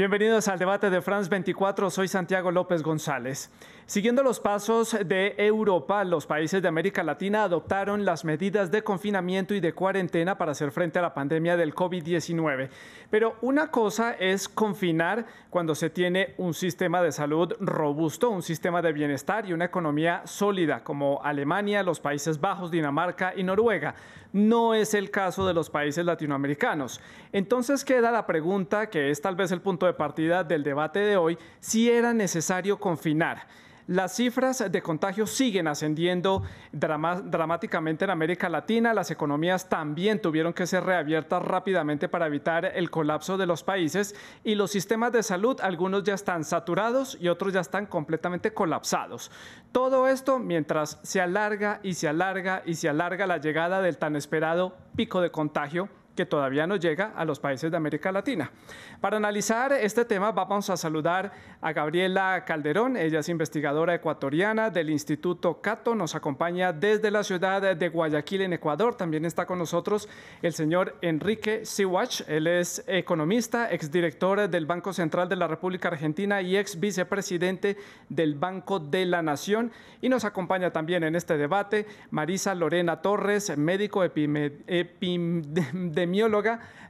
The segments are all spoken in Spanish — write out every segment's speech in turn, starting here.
Bienvenidos al debate de France 24, soy Santiago López González. Siguiendo los pasos de Europa, los países de América Latina adoptaron las medidas de confinamiento y de cuarentena para hacer frente a la pandemia del COVID-19. Pero una cosa es confinar cuando se tiene un sistema de salud robusto, un sistema de bienestar y una economía sólida, como Alemania, los Países Bajos, Dinamarca y Noruega. No es el caso de los países latinoamericanos. Entonces queda la pregunta, que es tal vez el punto de partida del debate de hoy, si era necesario confinar. Las cifras de contagios siguen ascendiendo dramáticamente en América Latina. Las economías también tuvieron que ser reabiertas rápidamente para evitar el colapso de los países. Y los sistemas de salud, algunos ya están saturados y otros ya están completamente colapsados. Todo esto mientras se alarga y se alarga y se alarga la llegada del tan esperado pico de contagio que todavía no llega a los países de América Latina. Para analizar este tema vamos a saludar a Gabriela Calderón. Ella es investigadora ecuatoriana del Instituto Cato. Nos acompaña desde la ciudad de Guayaquil, en Ecuador. También está con nosotros el señor Enrique Siwach. Él es economista, exdirector del Banco Central de la República Argentina y ex vicepresidente del Banco de la Nación. Y nos acompaña también en este debate Marisa Lorena Torres, médico epidemióloga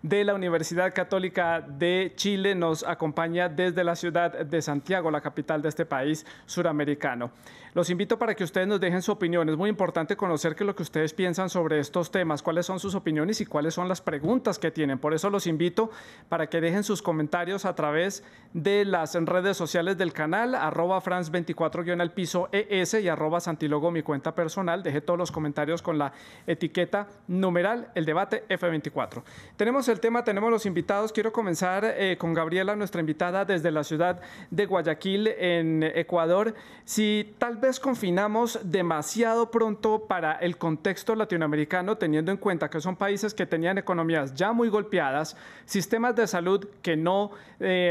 de la Universidad Católica de Chile. Nos acompaña desde la ciudad de Santiago, la capital de este país suramericano. Los invito para que ustedes nos dejen su opinión. Es muy importante conocer qué es lo que ustedes piensan sobre estos temas, cuáles son sus opiniones y cuáles son las preguntas que tienen. Por eso los invito para que dejen sus comentarios a través de las redes sociales del canal, @France24-ES y @Santilogo, mi cuenta personal. Deje todos los comentarios con la etiqueta numeral El Debate F24. Tenemos el tema, tenemos los invitados. Quiero comenzar con Gabriela, nuestra invitada desde la ciudad de Guayaquil, en Ecuador. Si tal vez confinamos demasiado pronto para el contexto latinoamericano, teniendo en cuenta que son países que tenían economías ya muy golpeadas, sistemas de salud que no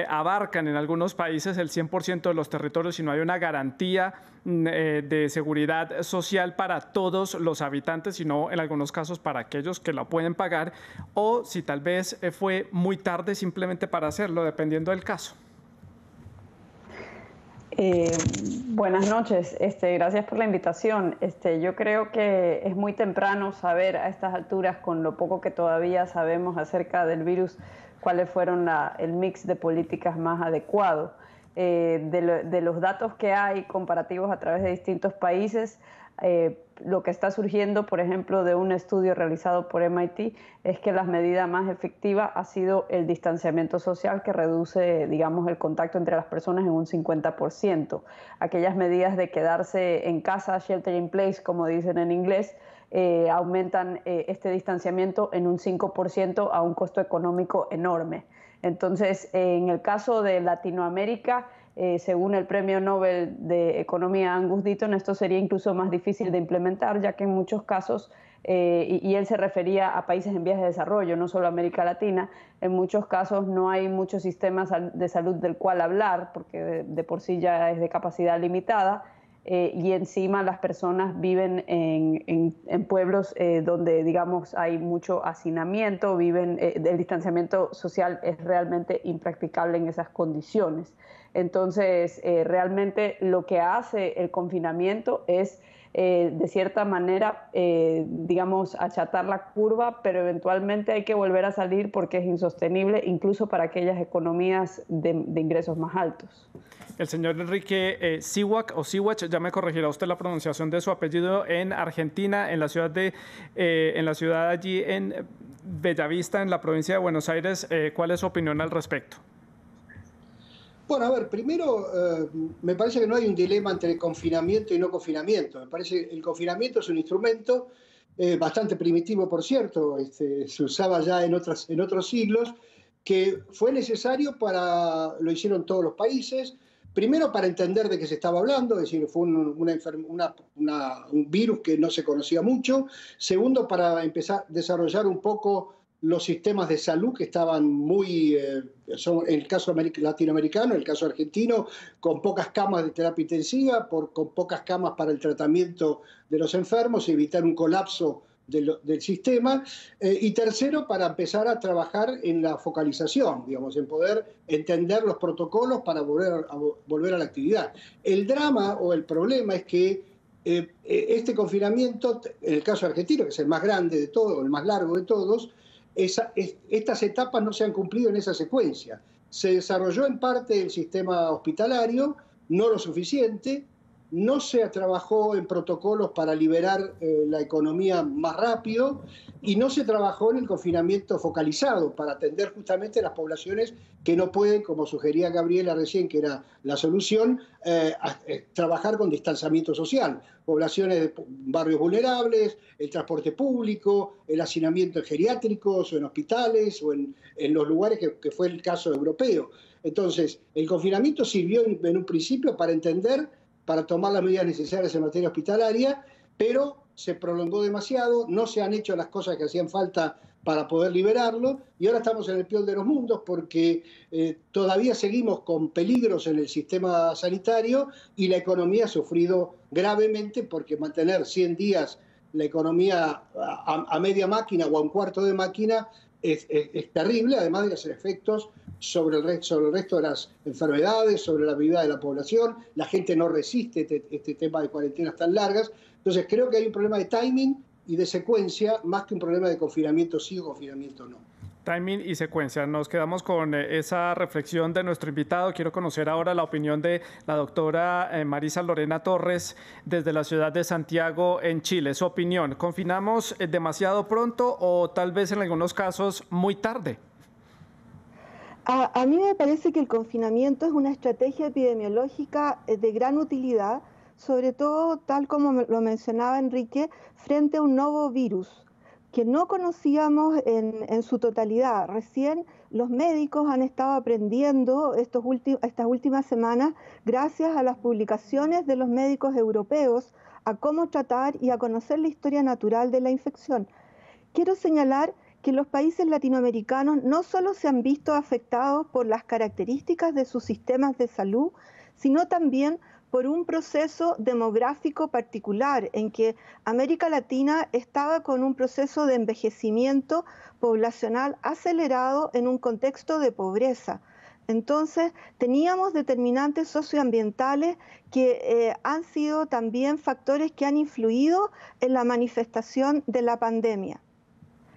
abarcan en algunos países el 100% de los territorios, sino hay una garantía de seguridad social para todos los habitantes, sino en algunos casos para aquellos que la pueden pagar, o si tal vez fue muy tarde simplemente para hacerlo, dependiendo del caso. Buenas noches, gracias por la invitación. Yo creo que es muy temprano saber a estas alturas, con lo poco que todavía sabemos acerca del virus, cuáles fueron el mix de políticas más adecuado. De los datos que hay comparativos a través de distintos países, lo que está surgiendo, por ejemplo, de un estudio realizado por MIT, es que la medida más efectiva ha sido el distanciamiento social, que reduce, digamos, el contacto entre las personas en un 50%. Aquellas medidas de quedarse en casa, shelter in place, como dicen en inglés, aumentan este distanciamiento en un 5% a un costo económico enorme. Entonces, en el caso de Latinoamérica, según el Premio Nobel de Economía Angus Deaton, esto sería incluso más difícil de implementar, ya que en muchos casos, y él se refería a países en vías de desarrollo, no solo América Latina, en muchos casos no hay muchos sistemas de salud del cual hablar, porque de por sí ya es de capacidad limitada, y encima las personas viven en pueblos donde, digamos, hay mucho hacinamiento, el distanciamiento social es realmente impracticable en esas condiciones. Entonces, realmente lo que hace el confinamiento es, de cierta manera, digamos, achatar la curva, pero eventualmente hay que volver a salir porque es insostenible, incluso para aquellas economías de ingresos más altos. El señor Enrique Siwach, o Siwach, ya me corregirá usted la pronunciación de su apellido, en Argentina, en la ciudad allí en Bellavista, en la provincia de Buenos Aires. ¿Cuál es su opinión al respecto? Bueno, a ver, primero me parece que no hay un dilema entre confinamiento y no confinamiento. Me parece que el confinamiento es un instrumento bastante primitivo, por cierto, se usaba ya en otros siglos, que fue necesario lo hicieron todos los países. Primero, para entender de qué se estaba hablando, es decir, fue un virus que no se conocía mucho. Segundo, para empezar a desarrollar un poco los sistemas de salud que estaban son el caso latinoamericano, el caso argentino, con pocas camas de terapia intensiva, con pocas camas para el tratamiento de los enfermos, y evitar un colapso del sistema, y tercero, para empezar a trabajar en la focalización, digamos, en poder entender los protocolos para volver a la actividad. El drama o el problema es que este confinamiento, en el caso argentino, que es el más grande de todos, el más largo de todos, estas etapas no se han cumplido en esa secuencia. Se desarrolló en parte el sistema hospitalario, no lo suficiente, no se trabajó en protocolos para liberar la economía más rápido y no se trabajó en el confinamiento focalizado para atender justamente las poblaciones que no pueden, como sugería Gabriela recién, que era la solución, trabajar con distanciamiento social. Poblaciones de barrios vulnerables, el transporte público, el hacinamiento en geriátricos o en hospitales o en los lugares que fue el caso europeo. Entonces, el confinamiento sirvió en un principio para entender, para tomar las medidas necesarias en materia hospitalaria, pero se prolongó demasiado, no se han hecho las cosas que hacían falta para poder liberarlo, y ahora estamos en el peor de los mundos porque todavía seguimos con peligros en el sistema sanitario y la economía ha sufrido gravemente porque mantener 100 días la economía a media máquina o a un cuarto de máquina es terrible, además de los efectos sobre el resto de las enfermedades, sobre la vida de la población. La gente no resiste este tema de cuarentenas tan largas. Entonces creo que hay un problema de timing y de secuencia más que un problema de confinamiento sí o confinamiento no. Timing y secuencia. Nos quedamos con esa reflexión de nuestro invitado. Quiero conocer ahora la opinión de la doctora Marisa Lorena Torres desde la ciudad de Santiago, en Chile. Su opinión, ¿confinamos demasiado pronto o tal vez en algunos casos muy tarde? A mí me parece que el confinamiento es una estrategia epidemiológica de gran utilidad, sobre todo, tal como lo mencionaba Enrique, frente a un nuevo virus que no conocíamos en su totalidad. Recién los médicos han estado aprendiendo estas últimas semanas, gracias a las publicaciones de los médicos europeos, a cómo tratar y a conocer la historia natural de la infección. Quiero señalar que los países latinoamericanos no solo se han visto afectados por las características de sus sistemas de salud, sino también por un proceso demográfico particular en que América Latina estaba con un proceso de envejecimiento poblacional acelerado en un contexto de pobreza. Entonces, teníamos determinantes socioambientales que han sido también factores que han influido en la manifestación de la pandemia.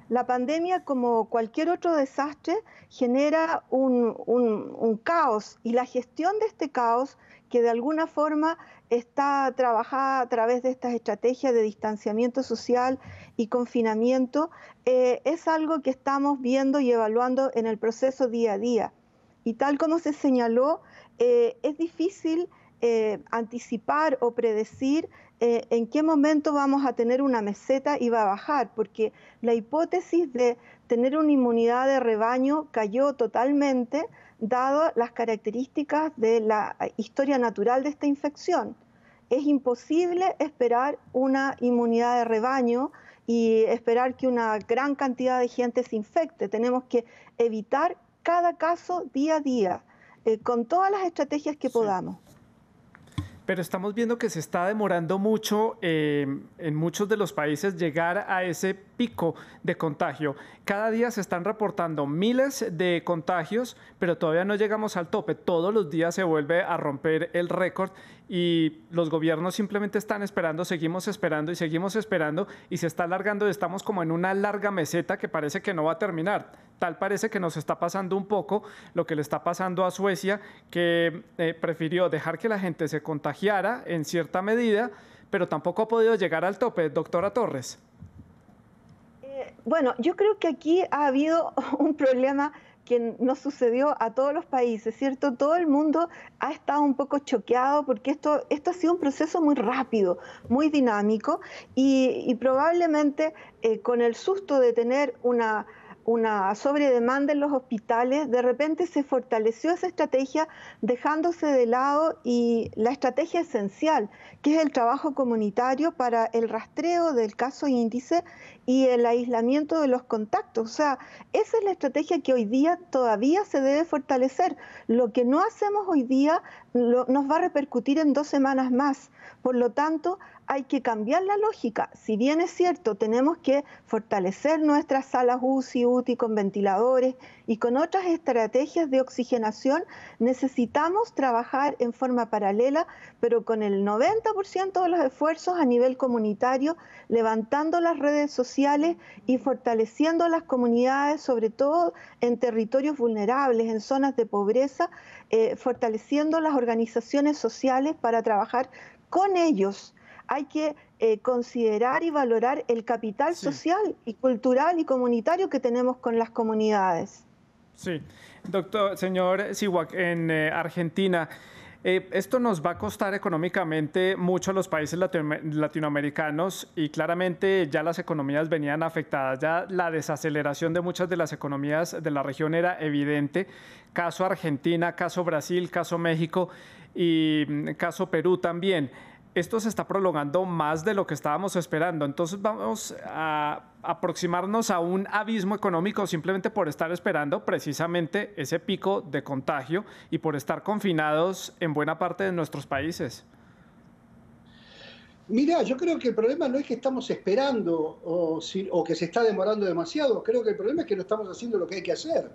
La pandemia, como cualquier otro desastre, genera un caos, y la gestión de este caos, que de alguna forma está trabajada a través de estas estrategias de distanciamiento social y confinamiento, es algo que estamos viendo y evaluando en el proceso día a día. Y tal como se señaló, es difícil anticipar o predecir en qué momento vamos a tener una meseta y va a bajar, porque la hipótesis de tener una inmunidad de rebaño cayó totalmente, dado las características de la historia natural de esta infección. Es imposible esperar una inmunidad de rebaño y esperar que una gran cantidad de gente se infecte. Tenemos que evitar cada caso día a día, con todas las estrategias que podamos. Pero estamos viendo que se está demorando mucho en muchos de los países llegar a ese pico de contagio. Cada día se están reportando miles de contagios, pero todavía no llegamos al tope. Todos los días se vuelve a romper el récord y los gobiernos simplemente están esperando, seguimos esperando y seguimos esperando, y se está alargando. Estamos como en una larga meseta que parece que no va a terminar. Tal parece que nos está pasando un poco lo que le está pasando a Suecia, que prefirió dejar que la gente se contagiara en cierta medida, pero tampoco ha podido llegar al tope. Doctora Torres. Bueno, yo creo que aquí ha habido un problema que nos sucedió a todos los países, ¿cierto? Todo el mundo ha estado un poco choqueado porque esto ha sido un proceso muy rápido, muy dinámico, y probablemente con el susto de tener una sobredemanda en los hospitales, de repente se fortaleció esa estrategia, dejándose de lado y la estrategia esencial, que es el trabajo comunitario para el rastreo del caso índice y el aislamiento de los contactos. O sea, esa es la estrategia que hoy día todavía se debe fortalecer. Lo que no hacemos hoy día nos va a repercutir en 2 semanas más. Por lo tanto, hay que cambiar la lógica. Si bien es cierto, tenemos que fortalecer nuestras salas UCI, UTI con ventiladores y con otras estrategias de oxigenación, necesitamos trabajar en forma paralela, pero con el 90% de los esfuerzos a nivel comunitario, levantando las redes sociales y fortaleciendo las comunidades, sobre todo en territorios vulnerables, en zonas de pobreza, fortaleciendo las organizaciones sociales para trabajar con ellos. Hay que considerar y valorar el capital social y cultural y comunitario que tenemos con las comunidades. Sí, señor Sihuac, en Argentina, esto nos va a costar económicamente mucho a los países latinoamericanos y claramente ya las economías venían afectadas, ya la desaceleración de muchas de las economías de la región era evidente, caso Argentina, caso Brasil, caso México y caso Perú también. Esto se está prolongando más de lo que estábamos esperando. Entonces vamos a aproximarnos a un abismo económico simplemente por estar esperando precisamente ese pico de contagio y por estar confinados en buena parte de nuestros países. Mira, yo creo que el problema no es que estamos esperando o que se está demorando demasiado. Creo que el problema es que no estamos haciendo lo que hay que hacer.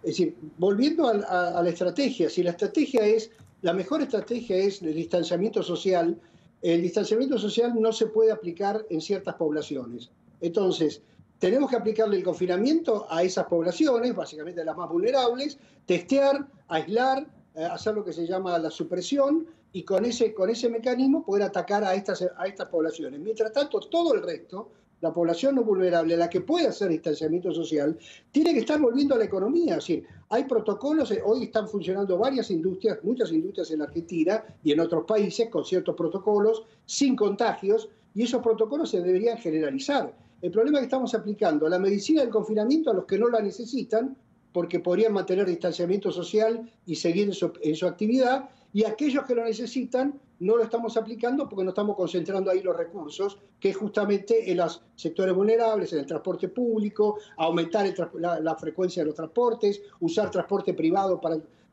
Es decir, volviendo a la estrategia, si la mejor estrategia es el distanciamiento social, el distanciamiento social no se puede aplicar en ciertas poblaciones. Entonces, tenemos que aplicarle el confinamiento a esas poblaciones, básicamente las más vulnerables, testear, aislar, hacer lo que se llama la supresión y con ese mecanismo poder atacar a estas poblaciones. Mientras tanto, todo el resto, la población no vulnerable, la que puede hacer distanciamiento social, tiene que estar volviendo a la economía. Es decir, hay protocolos, hoy están funcionando varias industrias, muchas industrias en Argentina y en otros países con ciertos protocolos, sin contagios, y esos protocolos se deberían generalizar. El problema es que estamos aplicando la medicina del confinamiento a los que no la necesitan, porque podrían mantener distanciamiento social y seguir en su actividad, y aquellos que lo necesitan no lo estamos aplicando porque no estamos concentrando ahí los recursos, que es justamente en los sectores vulnerables, en el transporte público, aumentar la frecuencia de los transportes, usar transporte privado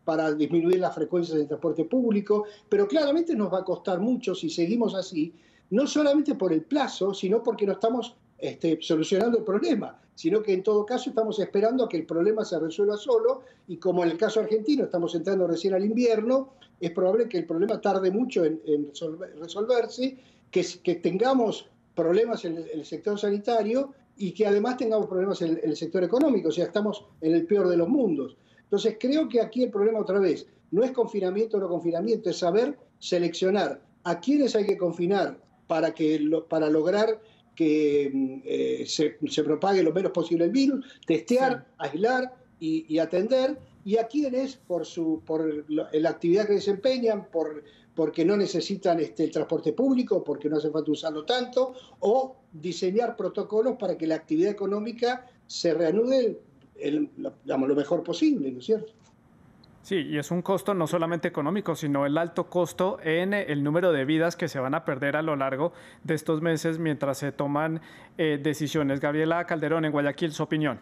para disminuir las frecuencias del transporte público, pero claramente nos va a costar mucho si seguimos así, no solamente por el plazo, sino porque no estamos solucionando el problema, sino que en todo caso estamos esperando a que el problema se resuelva solo, y como en el caso argentino estamos entrando recién al invierno, es probable que el problema tarde mucho en resolverse, que tengamos problemas en el sector sanitario y que además tengamos problemas en el sector económico, o sea, estamos en el peor de los mundos. Entonces creo que aquí el problema otra vez no es confinamiento o no confinamiento, es saber seleccionar a quiénes hay que confinar para lograr que se propague lo menos posible el virus, testear, aislar y atender, y a quienes por la actividad que desempeñan, porque no necesitan el transporte público, porque no hace falta usarlo tanto, o diseñar protocolos para que la actividad económica se reanude lo mejor posible, ¿no es cierto? Sí, y es un costo no solamente económico, sino el alto costo en el número de vidas que se van a perder a lo largo de estos meses mientras se toman decisiones. Gabriela Calderón, en Guayaquil, su opinión.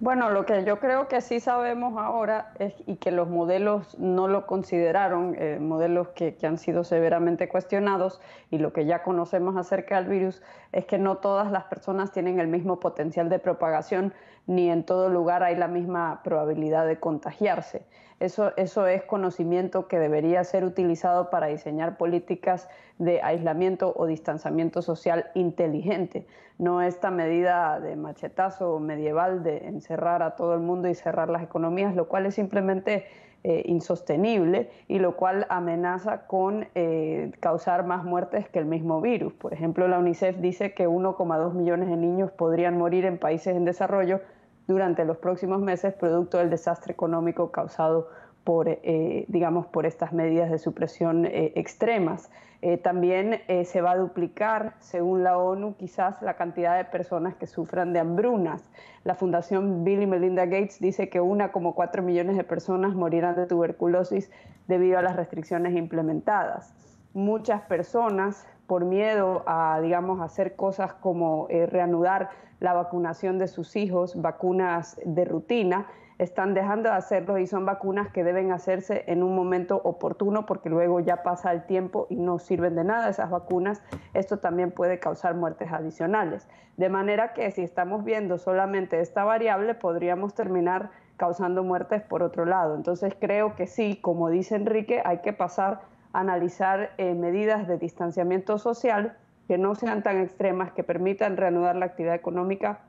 Bueno, lo que yo creo que sí sabemos ahora y que los modelos no lo consideraron, modelos que han sido severamente cuestionados, y lo que ya conocemos acerca del virus es que no todas las personas tienen el mismo potencial de propagación, ni en todo lugar hay la misma probabilidad de contagiarse. Eso es conocimiento que debería ser utilizado para diseñar políticas de aislamiento o distanciamiento social inteligente, no esta medida de machetazo medieval de encerrar a todo el mundo y cerrar las economías, lo cual es simplemente insostenible y lo cual amenaza con causar más muertes que el mismo virus. Por ejemplo, la UNICEF dice que 1,2 millones de niños podrían morir en países en desarrollo durante los próximos meses, producto del desastre económico causado por estas medidas de supresión extremas. También se va a duplicar, según la ONU, quizás la cantidad de personas que sufran de hambrunas. La Fundación Bill y Melinda Gates dice que 1,4 millones de personas morirán de tuberculosis debido a las restricciones implementadas. Muchas personas, por miedo a, hacer cosas como reanudar la vacunación de sus hijos, vacunas de rutina, están dejando de hacerlo y son vacunas que deben hacerse en un momento oportuno porque luego ya pasa el tiempo y no sirven de nada esas vacunas. Esto también puede causar muertes adicionales. De manera que si estamos viendo solamente esta variable, podríamos terminar causando muertes por otro lado. Entonces creo que sí, como dice Enrique, hay que pasar a analizar medidas de distanciamiento social que no sean tan extremas, que permitan reanudar la actividad económica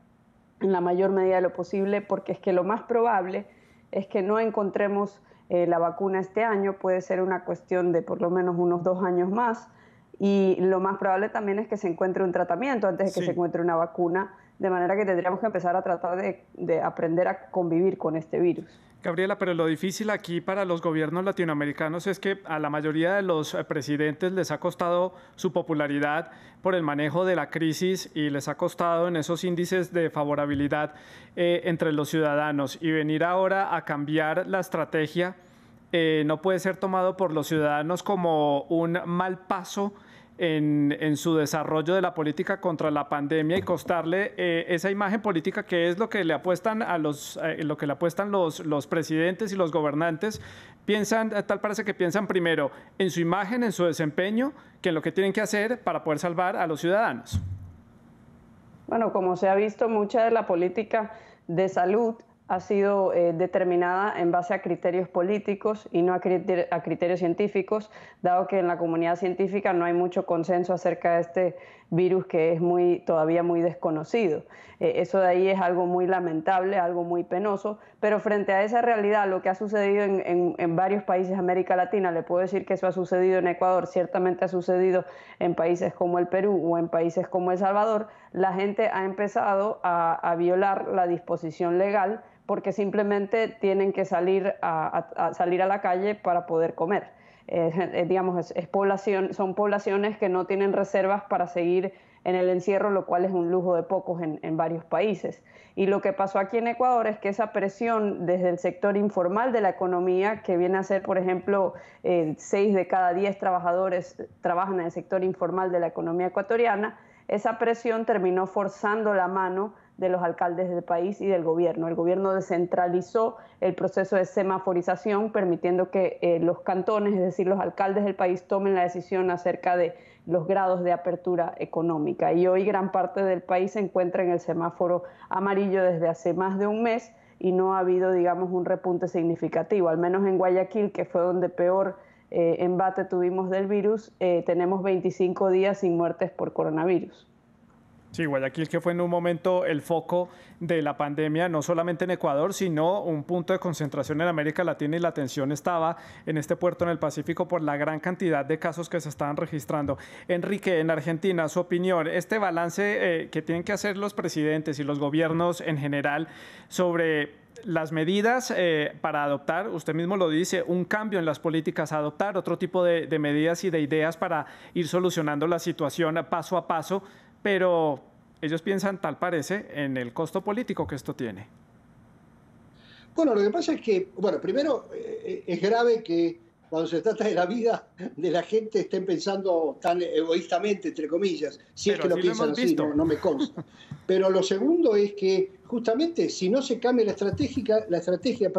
en la mayor medida de lo posible, porque es que lo más probable es que no encontremos la vacuna este año, puede ser una cuestión de por lo menos unos 2 años más, y lo más probable también es que se encuentre un tratamiento antes de que se encuentre una vacuna, de manera que tendríamos que empezar a tratar de aprender a convivir con este virus. Gabriela, pero lo difícil aquí para los gobiernos latinoamericanos es que a la mayoría de los presidentes les ha costado su popularidad por el manejo de la crisis y les ha costado en esos índices de favorabilidad entre los ciudadanos. Y venir ahora a cambiar la estrategia no puede ser tomado por los ciudadanos como un mal paso en su desarrollo de la política contra la pandemia y costarle esa imagen política que es lo que le apuestan a los presidentes y los gobernantes. Parece que piensan primero en su imagen, en su desempeño, que en lo que tienen que hacer para poder salvar a los ciudadanos. Bueno, como se ha visto, mucha de la política de salud ha sido determinada en base a criterios políticos y no a criterios científicos, dado que en la comunidad científica no hay mucho consenso acerca de este virus que es todavía muy desconocido. Eso de ahí es algo muy lamentable, algo muy penoso, pero frente a esa realidad, lo que ha sucedido en varios países de América Latina, le puedo decir que eso ha sucedido en Ecuador, ciertamente ha sucedido en países como el Perú o en países como El Salvador, la gente ha empezado a violar la disposición legal porque simplemente tienen que salir a la calle para poder comer. Son poblaciones que no tienen reservas para seguir en el encierro, lo cual es un lujo de pocos en varios países. Y lo que pasó aquí en Ecuador es que esa presión desde el sector informal de la economía, que viene a ser, por ejemplo, 6 de cada 10 trabajadores trabajan en el sector informal de la economía ecuatoriana, esa presión terminó forzando la mano de los alcaldes del país y del gobierno. El gobierno descentralizó el proceso de semaforización, permitiendo que los cantones, es decir, los alcaldes del país, tomen la decisión acerca de los grados de apertura económica. Y hoy gran parte del país se encuentra en el semáforo amarillo desde hace más de un mes y no ha habido, digamos, un repunte significativo. Al menos en Guayaquil, que fue donde peor embate tuvimos del virus, tenemos 25 días sin muertes por coronavirus. Sí, Guayaquil, que fue en un momento el foco de la pandemia, no solamente en Ecuador, sino un punto de concentración en América Latina, y la atención estaba en este puerto en el Pacífico por la gran cantidad de casos que se estaban registrando. Enrique, en Argentina, su opinión, este balance que tienen que hacer los presidentes y los gobiernos en general sobre las medidas para adoptar, usted mismo lo dice, un cambio en las políticas, adoptar otro tipo de medidas y de ideas para ir solucionando la situación paso a paso, pero ellos piensan, tal parece, en el costo político que esto tiene. Bueno, lo que pasa es que, primero es grave que cuando se trata de la vida de la gente estén pensando tan egoístamente, entre comillas, si pero es que lo piensan así, no me consta. Pero lo segundo es que justamente si no se cambia la estrategia,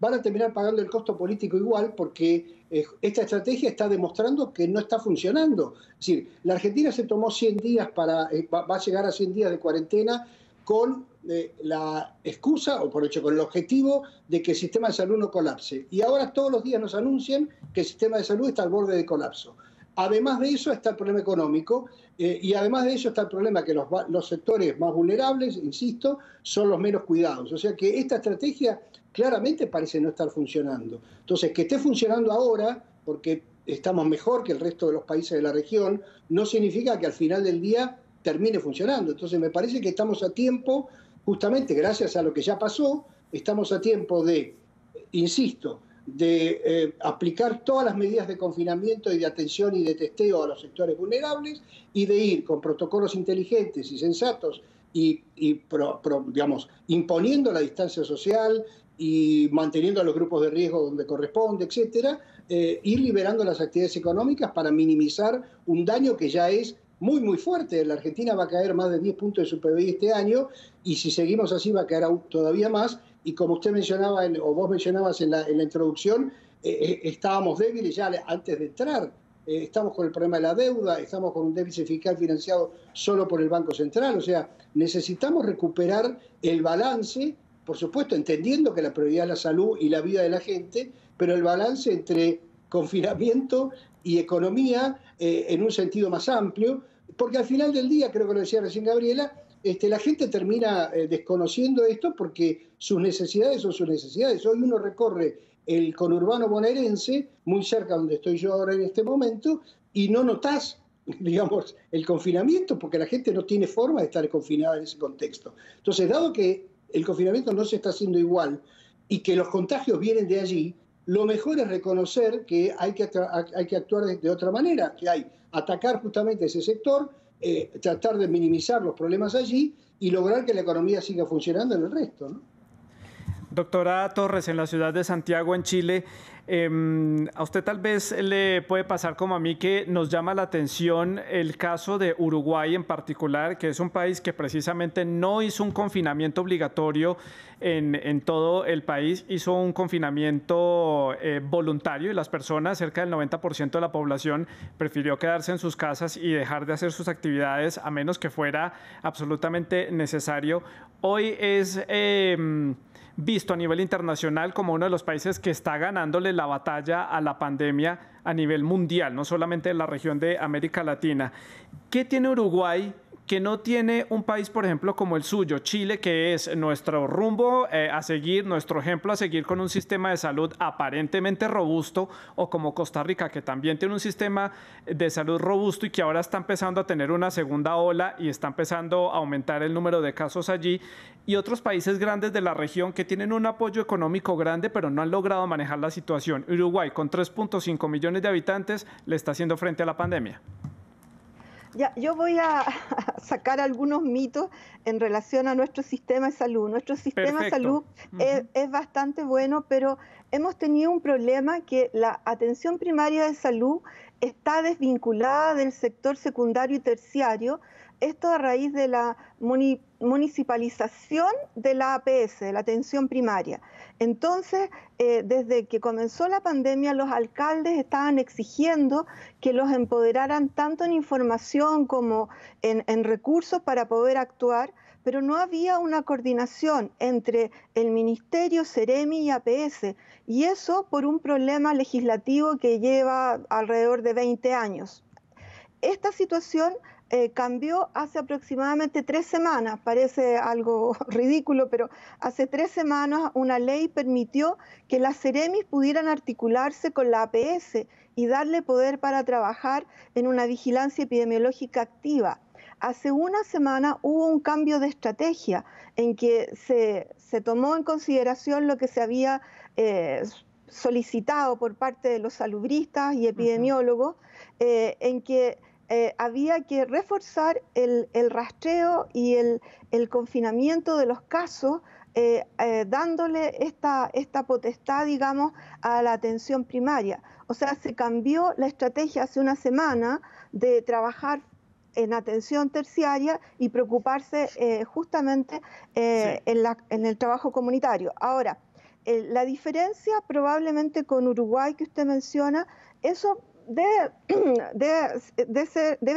van a terminar pagando el costo político igual, porque esta estrategia está demostrando que no está funcionando. Es decir, la Argentina se tomó 100 días va a llegar a 100 días de cuarentena con la excusa, o por hecho con el objetivo, de que el sistema de salud no colapse. Y ahora todos los días nos anuncian que el sistema de salud está al borde de colapso. Además de eso está el problema económico, y además de eso está el problema que los sectores más vulnerables, insisto, son los menos cuidados. O sea que esta estrategia claramente parece no estar funcionando. Entonces, que esté funcionando ahora, porque estamos mejor que el resto de los países de la región, no significa que al final del día termine funcionando. Entonces, me parece que estamos a tiempo, justamente gracias a lo que ya pasó, estamos a tiempo de, insisto, de aplicar todas las medidas de confinamiento y de atención y de testeo a los sectores vulnerables y de ir con protocolos inteligentes y sensatos y digamos, imponiendo la distancia social y manteniendo a los grupos de riesgo donde corresponde, etcétera, ir liberando las actividades económicas para minimizar un daño que ya es muy, muy fuerte. La Argentina va a caer más de 10 puntos de su PBI este año, y si seguimos así va a caer todavía más, y como usted mencionaba, o vos mencionabas en la introducción, estábamos débiles ya antes de entrar. Estamos con el problema de la deuda, estamos con un déficit fiscal financiado solo por el Banco Central. O sea, necesitamos recuperar el balance, por supuesto, entendiendo que la prioridad es la salud y la vida de la gente, pero el balance entre confinamiento y economía en un sentido más amplio, porque al final del día, creo que lo decía recién Gabriela, la gente termina desconociendo esto porque sus necesidades son sus necesidades. Hoy uno recorre el conurbano bonaerense, muy cerca donde estoy yo ahora en este momento, y no notás, digamos, el confinamiento, porque la gente no tiene forma de estar confinada en ese contexto. Entonces, dado que el confinamiento no se está haciendo igual y que los contagios vienen de allí, lo mejor es reconocer que hay que actuar de otra manera, que hay atacar justamente ese sector, tratar de minimizar los problemas allí y lograr que la economía siga funcionando en el resto, ¿no? Doctora Torres, en la ciudad de Santiago, en Chile, a usted tal vez le puede pasar como a mí que nos llama la atención el caso de Uruguay en particular, que es un país que precisamente no hizo un confinamiento obligatorio en todo el país, hizo un confinamiento voluntario y las personas, cerca del 90% de la población, prefirió quedarse en sus casas y dejar de hacer sus actividades a menos que fuera absolutamente necesario. Hoy es visto a nivel internacional como uno de los países que está ganándole la batalla a la pandemia a nivel mundial, no solamente en la región de América Latina. ¿Qué tiene Uruguay que no tiene un país, por ejemplo, como el suyo, Chile, que es nuestro rumbo a seguir, nuestro ejemplo a seguir con un sistema de salud aparentemente robusto, o como Costa Rica, que también tiene un sistema de salud robusto y que ahora está empezando a tener una segunda ola y está empezando a aumentar el número de casos allí, y otros países grandes de la región que tienen un apoyo económico grande, pero no han logrado manejar la situación? Uruguay, con 3.5 millones de habitantes, le está haciendo frente a la pandemia. Ya, yo voy a sacar algunos mitos en relación a nuestro sistema de salud. Nuestro sistema de salud es bastante bueno, pero hemos tenido un problema que la atención primaria de salud está desvinculada del sector secundario y terciario. Esto a raíz de la municipalización de la APS, de la atención primaria. Entonces, desde que comenzó la pandemia, los alcaldes estaban exigiendo que los empoderaran tanto en información como en recursos para poder actuar, pero no había una coordinación entre el Ministerio, Seremi y APS, y eso por un problema legislativo que lleva alrededor de 20 años. Esta situación cambió hace aproximadamente 3 semanas, parece algo ridículo, pero hace 3 semanas una ley permitió que las Seremis pudieran articularse con la APS y darle poder para trabajar en una vigilancia epidemiológica activa. Hace una semana hubo un cambio de estrategia en que se tomó en consideración lo que se había solicitado por parte de los salubristas y epidemiólogos, en que había que reforzar el rastreo y el confinamiento de los casos, dándole esta potestad, digamos, a la atención primaria. O sea, se cambió la estrategia hace una semana de trabajar en atención terciaria y preocuparse justamente en el trabajo comunitario. Ahora, la diferencia probablemente con Uruguay que usted menciona, eso debe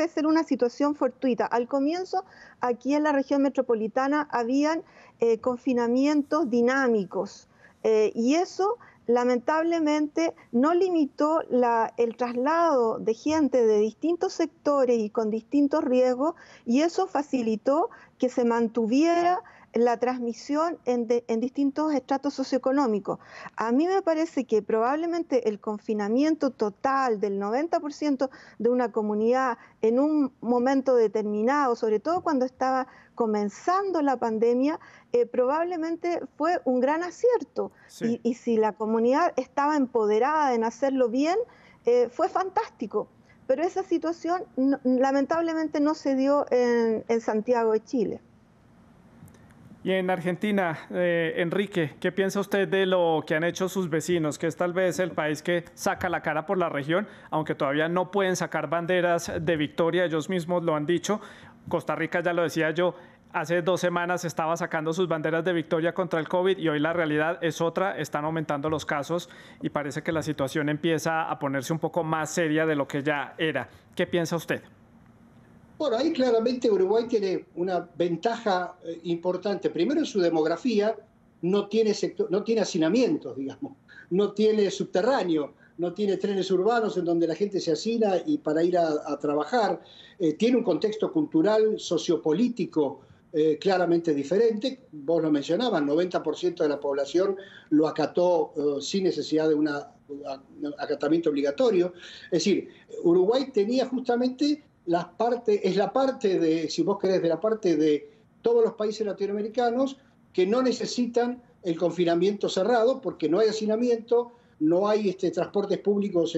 ser una situación fortuita. Al comienzo, aquí en la región metropolitana, habían confinamientos dinámicos y eso lamentablemente no limitó el traslado de gente de distintos sectores y con distintos riesgos, y eso facilitó que se mantuviera la transmisión en distintos estratos socioeconómicos. A mí me parece que probablemente el confinamiento total del 90% de una comunidad en un momento determinado, sobre todo cuando estaba comenzando la pandemia, probablemente fue un gran acierto. Sí. Y si la comunidad estaba empoderada en hacerlo bien, fue fantástico. Pero esa situación lamentablemente no se dio en Santiago de Chile. Y en Argentina, Enrique, ¿qué piensa usted de lo que han hecho sus vecinos, que es tal vez el país que saca la cara por la región, aunque todavía no pueden sacar banderas de victoria, ellos mismos lo han dicho? Costa Rica, ya lo decía yo, Hace 2 semanas estaba sacando sus banderas de victoria contra el COVID y hoy la realidad es otra, están aumentando los casos y parece que la situación empieza a ponerse un poco más seria de lo que ya era. ¿Qué piensa usted? Bueno, ahí claramente Uruguay tiene una ventaja importante. Primero en su demografía, no tiene hacinamientos, digamos, no tiene subterráneo, no tiene trenes urbanos en donde la gente se hacina y para ir a trabajar. Tiene un contexto cultural, sociopolítico claramente diferente. Vos lo mencionabas, 90% de la población lo acató sin necesidad de un acatamiento obligatorio. Es decir, Uruguay tenía justamente es la parte de, si vos querés, de la parte de todos los países latinoamericanos que no necesitan el confinamiento cerrado porque no hay hacinamiento, no hay transportes públicos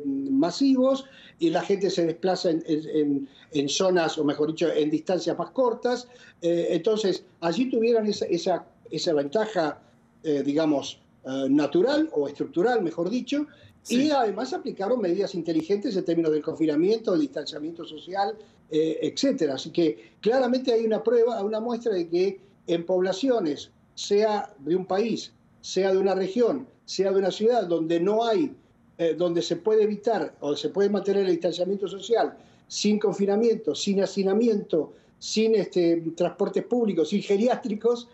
masivos y la gente se desplaza en zonas, o mejor dicho, en distancias más cortas. Entonces, allí tuvieron esa ventaja, digamos, natural o estructural, mejor dicho, sí. Y además aplicaron medidas inteligentes en términos del confinamiento, del distanciamiento social, etcétera. Así que claramente hay una prueba, una muestra de que en poblaciones, sea de un país, sea de una región, sea de una ciudad donde no hay, donde se puede evitar o se puede mantener el distanciamiento social sin confinamiento, sin hacinamiento, sin transportes públicos, sin geriátricos,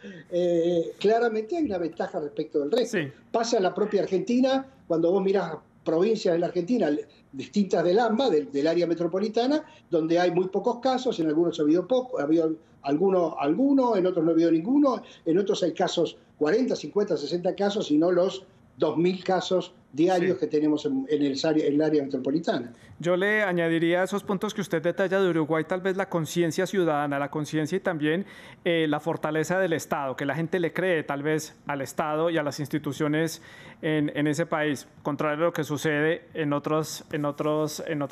claramente hay una ventaja respecto del resto. Sí. Pasa en la propia Argentina, cuando vos mirás provincias de la Argentina distintas del AMBA, del área metropolitana, donde hay muy pocos casos, en algunos ha habido poco, ha habido alguno, en otros no ha habido ninguno, en otros hay casos 40, 50, 60 casos y no los 2.000 casos diarios sí. que tenemos en el área metropolitana. Yo le añadiría a esos puntos que usted detalla de Uruguay, tal vez la conciencia ciudadana, la conciencia y también la fortaleza del Estado, que la gente le cree tal vez al Estado y a las instituciones en ese país, contrario a lo que sucede en otras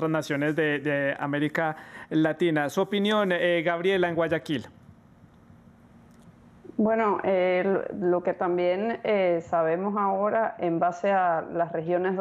naciones de América Latina. Su opinión, Gabriela, en Guayaquil. Bueno, lo que también sabemos ahora en base a las regiones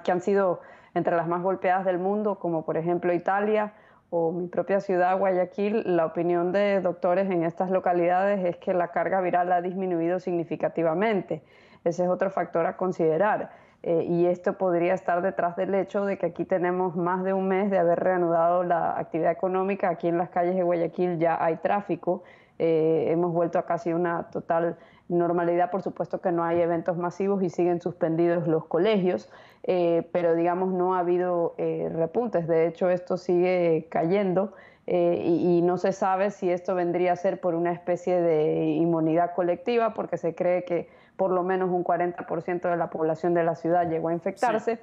que han sido entre las más golpeadas del mundo, como por ejemplo Italia o mi propia ciudad, Guayaquil, la opinión de doctores en estas localidades es que la carga viral ha disminuido significativamente. Ese es otro factor a considerar. Y esto podría estar detrás del hecho de que aquí tenemos más de un mes de haber reanudado la actividad económica. Aquí en las calles de Guayaquil ya hay tráfico. Hemos vuelto a casi una total normalidad. Por supuesto que no hay eventos masivos y siguen suspendidos los colegios, pero digamos no ha habido repuntes. De hecho, esto sigue cayendo y no se sabe si esto vendría a ser por una especie de inmunidad colectiva, porque se cree que por lo menos un 40% de la población de la ciudad llegó a infectarse. Sí.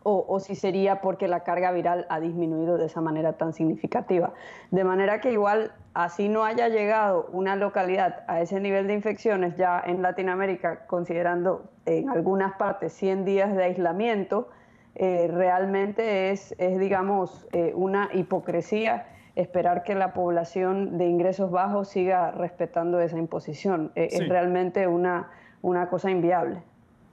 O si sería porque la carga viral ha disminuido de esa manera tan significativa. De manera que igual, así no haya llegado una localidad a ese nivel de infecciones ya en Latinoamérica, considerando en algunas partes 100 días de aislamiento, realmente es digamos, una hipocresía esperar que la población de ingresos bajos siga respetando esa imposición. Sí. Es realmente una cosa inviable.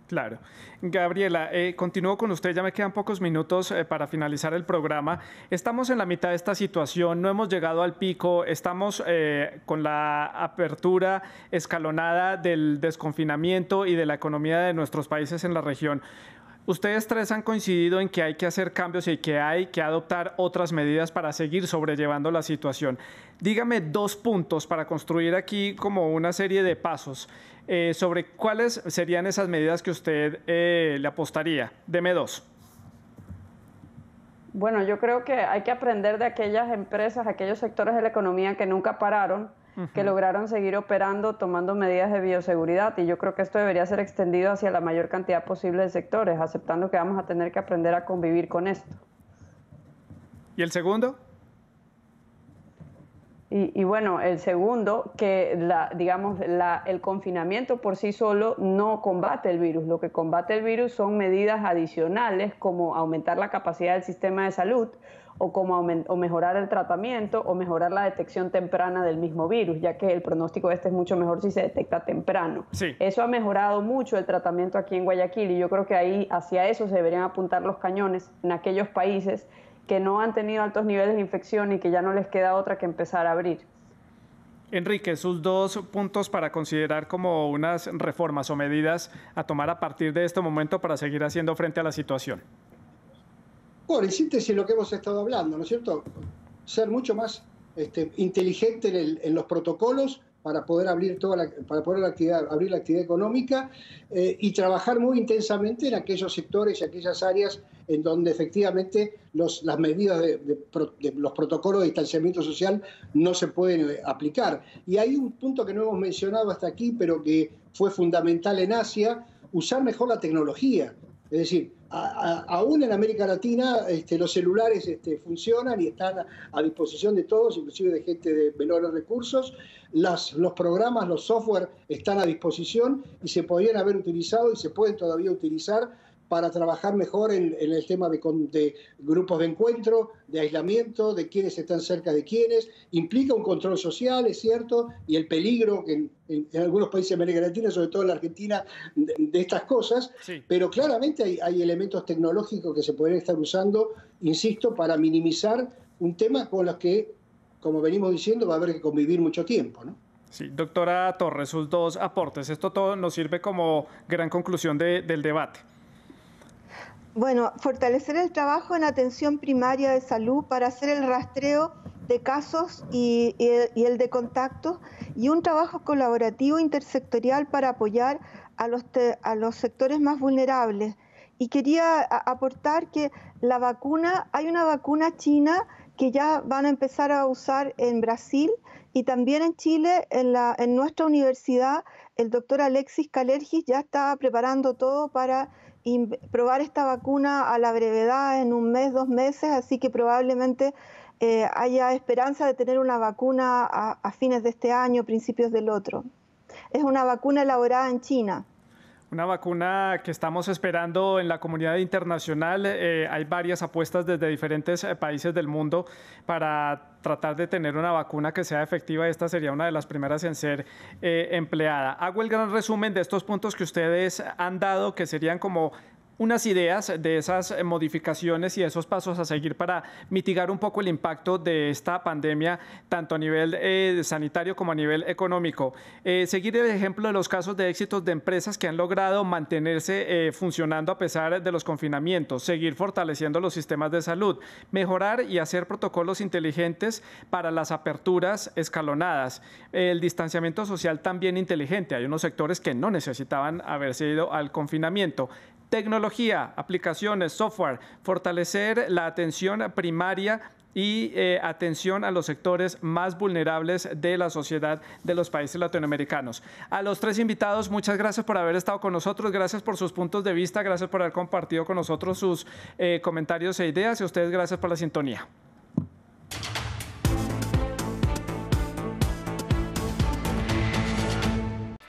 Claro. Gabriela, continúo con usted, ya me quedan pocos minutos para finalizar el programa. Estamos en la mitad de esta situación, no hemos llegado al pico, estamos con la apertura escalonada del desconfinamiento y de la economía de nuestros países en la región. Ustedes tres han coincidido en que hay que hacer cambios y que hay que adoptar otras medidas para seguir sobrellevando la situación. Dígame 2 puntos para construir aquí como una serie de pasos sobre cuáles serían esas medidas que usted le apostaría. Deme 2. Bueno, yo creo que hay que aprender de aquellas empresas, aquellos sectores de la economía que nunca pararon, que lograron seguir operando tomando medidas de bioseguridad, y yo creo que esto debería ser extendido hacia la mayor cantidad posible de sectores, aceptando que vamos a tener que aprender a convivir con esto. ¿Y el segundo? Y bueno, el segundo, que el confinamiento por sí solo no combate el virus. Lo que combate el virus son medidas adicionales como aumentar la capacidad del sistema de salud o mejorar el tratamiento o mejorar la detección temprana del mismo virus, ya que el pronóstico es mucho mejor si se detecta temprano. Sí. Eso ha mejorado mucho el tratamiento aquí en Guayaquil y yo creo que ahí hacia eso se deberían apuntar los cañones en aquellos países que no han tenido altos niveles de infección y que ya no les queda otra que empezar a abrir. Enrique, sus dos puntos para considerar como unas reformas o medidas a tomar a partir de este momento para seguir haciendo frente a la situación. Bueno, en síntesis lo que hemos estado hablando, ¿no es cierto? Ser mucho más inteligente en los protocolos para poder abrir abrir la actividad económica y trabajar muy intensamente en aquellos sectores y aquellas áreas en donde efectivamente las medidas de los protocolos de distanciamiento social no se pueden aplicar. Y hay un punto que no hemos mencionado hasta aquí, pero que fue fundamental en Asia, usar mejor la tecnología. Es decir, aún en América Latina los celulares funcionan y están a disposición de todos, inclusive de gente de menores recursos. Los programas, los software están a disposición y se podrían haber utilizado y se pueden todavía utilizar para trabajar mejor en el tema de grupos de encuentro, de aislamiento, de quiénes están cerca de quiénes. Implica un control social, es cierto, y el peligro que en algunos países de América Latina, sobre todo en la Argentina, de estas cosas, sí. Pero claramente hay elementos tecnológicos que se podrían estar usando, insisto, para minimizar un tema con los que, como venimos diciendo, va a haber que convivir mucho tiempo, ¿no? Sí, doctora Torres, sus dos aportes. Esto todo nos sirve como gran conclusión del debate. Bueno, fortalecer el trabajo en atención primaria de salud para hacer el rastreo de casos y el de contactos, y un trabajo colaborativo intersectorial para apoyar a los sectores más vulnerables. Y quería aportar que la vacuna, hay una vacuna china que ya van a empezar a usar en Brasil y también en Chile, en nuestra universidad, el doctor Alexis Kalergis ya está preparando todo para probar esta vacuna a la brevedad, en un mes, 2 meses, así que probablemente haya esperanza de tener una vacuna a fines de este año, principios del otro. Es una vacuna elaborada en China. Una vacuna que estamos esperando en la comunidad internacional. Hay varias apuestas desde diferentes países del mundo para tratar de tener una vacuna que sea efectiva. Esta sería una de las primeras en ser empleada. Hago el gran resumen de estos puntos que ustedes han dado, que serían como unas ideas de esas modificaciones y esos pasos a seguir para mitigar un poco el impacto de esta pandemia, tanto a nivel sanitario como a nivel económico. Seguir el ejemplo de los casos de éxitos de empresas que han logrado mantenerse funcionando a pesar de los confinamientos, seguir fortaleciendo los sistemas de salud, mejorar y hacer protocolos inteligentes para las aperturas escalonadas, el distanciamiento social también inteligente. Hay unos sectores que no necesitaban haberse ido al confinamiento. Tecnología, aplicaciones, software, fortalecer la atención primaria y atención a los sectores más vulnerables de la sociedad de los países latinoamericanos. A los tres invitados, muchas gracias por haber estado con nosotros, gracias por sus puntos de vista, gracias por haber compartido con nosotros sus comentarios e ideas, y a ustedes gracias por la sintonía.